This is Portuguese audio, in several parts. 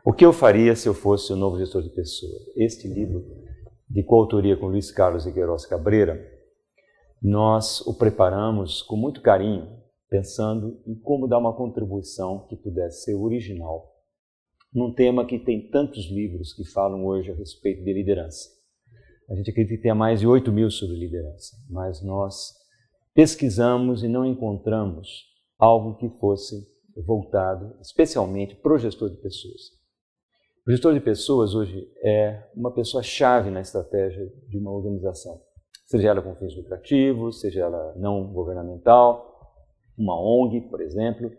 O que eu faria se eu fosse o novo gestor de pessoas? Este livro, de coautoria com Luiz Carlos de Queiroz Cabreira, nós o preparamos com muito carinho, pensando em como dar uma contribuição que pudesse ser original, num tema que tem tantos livros que falam hoje a respeito de liderança. A gente acredita que tenha mais de 8.000 sobre liderança, mas nós pesquisamos e não encontramos algo que fosse voltado especialmente para o gestor de pessoas. O gestor de pessoas hoje é uma pessoa-chave na estratégia de uma organização, seja ela com fins lucrativos, seja ela não governamental, uma ONG, por exemplo,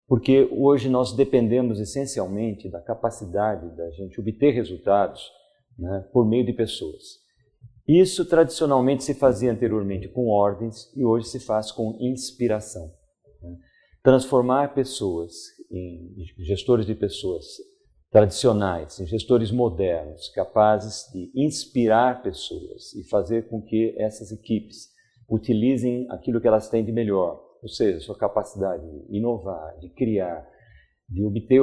porque hoje nós dependemos essencialmente da capacidade da gente obter resultados, né, por meio de pessoas. Isso tradicionalmente se fazia anteriormente com ordens e hoje se faz com inspiração. Né? Transformar pessoas em gestores de pessoas tradicionais, em gestores modernos, capazes de inspirar pessoas e fazer com que essas equipes utilizem aquilo que elas têm de melhor, ou seja, sua capacidade de inovar, de criar, de obter,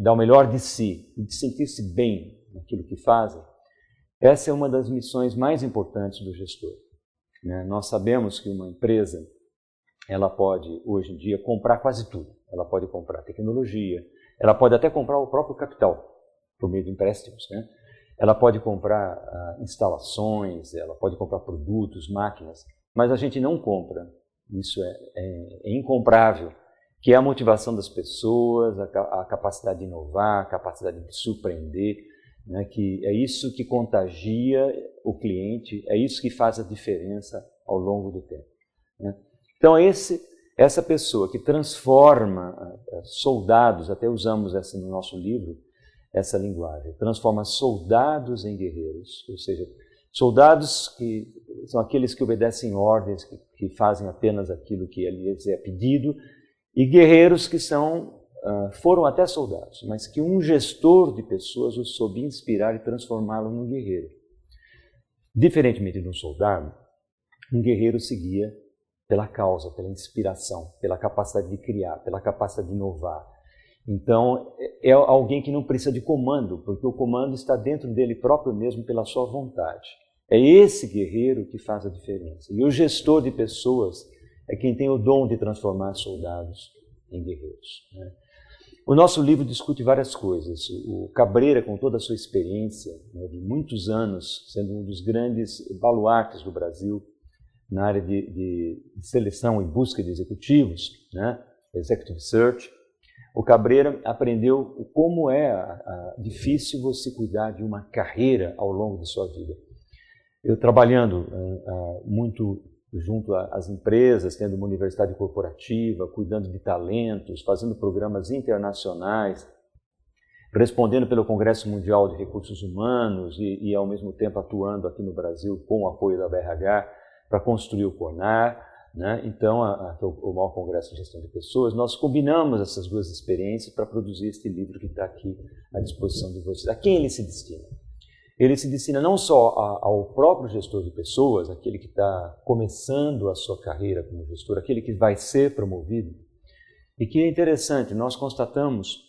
dar o melhor de si, de sentir-se bem naquilo que fazem. Essa é uma das missões mais importantes do gestor. Né? Nós sabemos que uma empresa, ela pode, hoje em dia, comprar quase tudo. Ela pode comprar tecnologia, ela pode até comprar o próprio capital, por meio de empréstimos. Né? Ela pode comprar instalações, ela pode comprar produtos, máquinas, mas a gente não compra, isso é incomprável, que é a motivação das pessoas, a capacidade de inovar, a capacidade de surpreender, né? Que é isso que contagia o cliente, é isso que faz a diferença ao longo do tempo. Né? Então, essa pessoa que transforma soldados, até usamos essa no nosso livro, essa linguagem, transforma soldados em guerreiros, ou seja, soldados que são aqueles que obedecem ordens, que fazem apenas aquilo que lhes é pedido, e guerreiros que foram até soldados, mas que um gestor de pessoas os soube inspirar e transformá-lo num guerreiro. Diferentemente de um soldado, um guerreiro seguia pela causa, pela inspiração, pela capacidade de criar, pela capacidade de inovar. Então, é alguém que não precisa de comando, porque o comando está dentro dele próprio mesmo, pela sua vontade. É esse guerreiro que faz a diferença. E o gestor de pessoas é quem tem o dom de transformar soldados em guerreiros. Né? O nosso livro discute várias coisas. O Cabreira, com toda a sua experiência, né, de muitos anos, sendo um dos grandes baluartes do Brasil na área de seleção e busca de executivos, né, Executive Search, o Cabreira aprendeu como é difícil você cuidar de uma carreira ao longo de sua vida. Eu trabalhando muito junto às empresas, tendo uma universidade corporativa, cuidando de talentos, fazendo programas internacionais, respondendo pelo Congresso Mundial de Recursos Humanos e ao mesmo tempo atuando aqui no Brasil com o apoio da BRH para construir o CONAR, né? Então, o maior congresso de gestão de pessoas, nós combinamos essas duas experiências para produzir este livro que está aqui à disposição de vocês. A quem ele se destina? Ele se destina não só ao próprio gestor de pessoas, aquele que está começando a sua carreira como gestor, aquele que vai ser promovido. E que é interessante, nós constatamos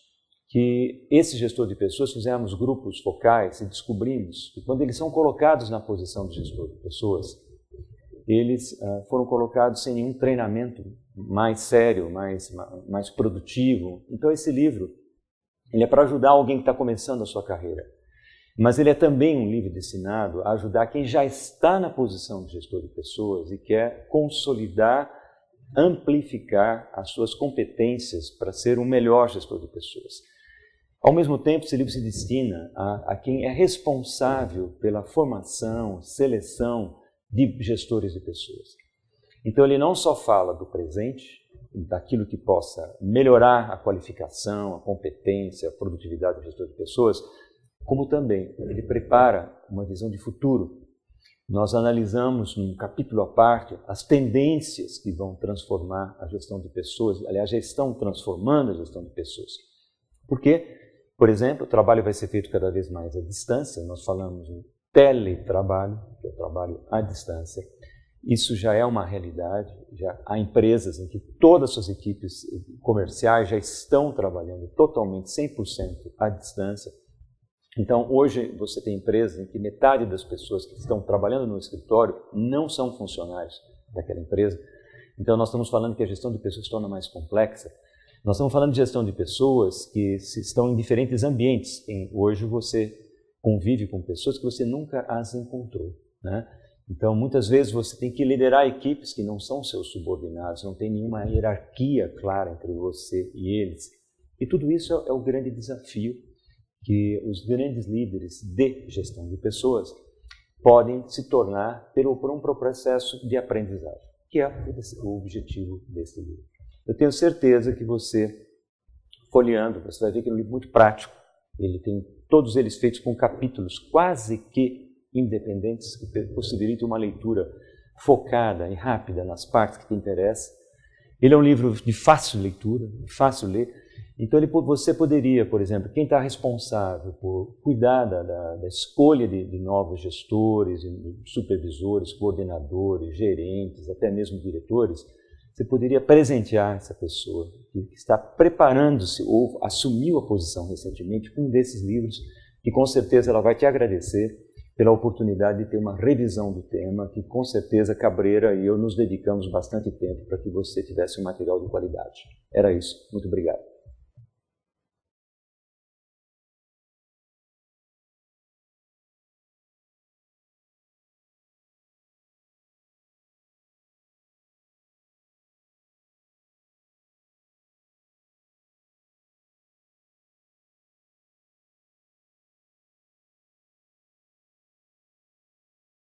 que esse gestor de pessoas, fizemos grupos focais e descobrimos que quando eles são colocados na posição de gestor de pessoas, eles foram colocados sem nenhum treinamento mais sério, mais produtivo. Então esse livro ele é para ajudar alguém que está começando a sua carreira. Mas ele é também um livro destinado a ajudar quem já está na posição de gestor de pessoas e quer consolidar, amplificar as suas competências para ser um melhor gestor de pessoas. Ao mesmo tempo, esse livro se destina a quem é responsável pela formação, seleção de gestores de pessoas. Então ele não só fala do presente, daquilo que possa melhorar a qualificação, a competência, a produtividade do gestor de pessoas, como também ele prepara uma visão de futuro. Nós analisamos num capítulo à parte as tendências que vão transformar a gestão de pessoas, aliás, já estão transformando a gestão de pessoas. Porque, por exemplo, o trabalho vai ser feito cada vez mais à distância, nós falamos em teletrabalho, que é o trabalho à distância. Isso já é uma realidade, já há empresas em que todas as suas equipes comerciais já estão trabalhando totalmente 100% à distância. Então, hoje você tem empresas em que metade das pessoas que estão trabalhando no escritório não são funcionários daquela empresa. Então, nós estamos falando que a gestão de pessoas se torna mais complexa. Nós estamos falando de gestão de pessoas que estão em diferentes ambientes. Hoje você convive com pessoas que você nunca as encontrou, né? Então, muitas vezes você tem que liderar equipes que não são seus subordinados, não tem nenhuma hierarquia clara entre você e eles. E tudo isso é o grande desafio que os grandes líderes de gestão de pessoas podem se tornar por um processo de aprendizagem, que é o objetivo desse livro. Eu tenho certeza que você, folheando, você vai ver que é um livro muito prático. Ele tem todos eles feitos com capítulos quase que independentes, que possibilitam uma leitura focada e rápida nas partes que te interessam. Ele é um livro de fácil leitura, fácil ler. Então você poderia, por exemplo, quem está responsável por cuidar da escolha de novos gestores, supervisores, coordenadores, gerentes, até mesmo diretores, você poderia presentear essa pessoa que está preparando-se ou assumiu a posição recentemente com um desses livros, que com certeza ela vai te agradecer pela oportunidade de ter uma revisão do tema, que com certeza Cabreira e eu nos dedicamos bastante tempo para que você tivesse um material de qualidade. Era isso. Muito obrigado.